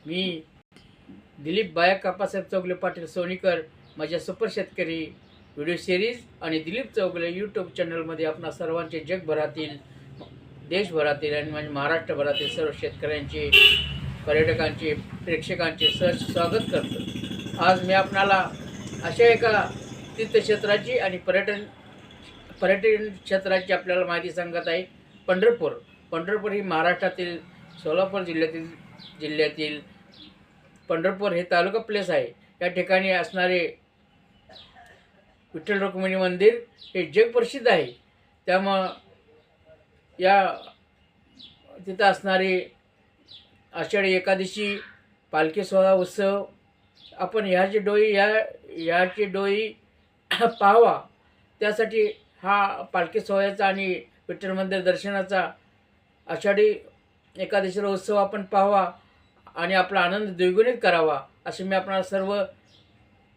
मी दिलीप बाया आप्पासाहेब चौगले पाटील सोनीकर माझ्या सुपर शेतकरी व्हिडिओ सिरीज आणि दिलीप चौगले यूट्यूब चॅनलमध्ये आपणा सर्वांचे जगभरातील, देशभरातील आणि म्हणजे महाराष्ट्रभरातील सर्व शेतकऱ्यांचे, पर्यटकांचे, प्रेक्षकांचे सहर्ष स्वागत करतो। आज मी आपणाला अशा एका तीर्थक्षेत्राची आणि पर्यटन क्षेत्राची आपल्याला माहिती सांगत आहे। पंढरपूर ही महाराष्ट्रातील सोलापूर जिल्ह्यातील पंढरपूर हे तालुका प्लेस आहे। या ठिकाणी असणारे विठ्ठल रुक्मिणी मंदिर हे जगप्रसिद्ध आहे। त्यामुळं या तिथं असणारी आषाढी एकादशी, पालखी सोहळा उत्सव आपण ह्याची डोई पाहावा, त्यासाठी हा पालखी सोहळ्याचा आणि विठ्ठल मंदिर दर्शनाचा आषाढी एकादशीचा उत्सव आपण पाहावा आणि आपला आनंद द्विगुणित करावा, असे मी आपणाला सर्व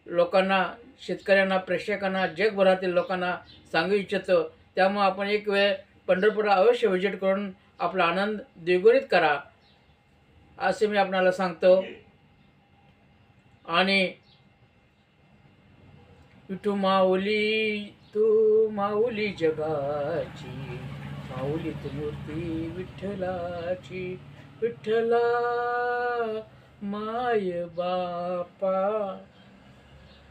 लोकांना, शेतकऱ्यांना, प्रेक्षकांना, जगभरातील लोकांना सांगू इच्छितो। त्यामुळे आपण एक वेळ पंढरपूरला अवश्य व्हिजिट करून आपला आनंद द्विगुणित करा, असे मी आपणाला सांगतो। आणि विठू माऊली तू माऊली जगाची, माऊली तू मूर्ती विठ्ठलाची, विठ्ठला माय बापा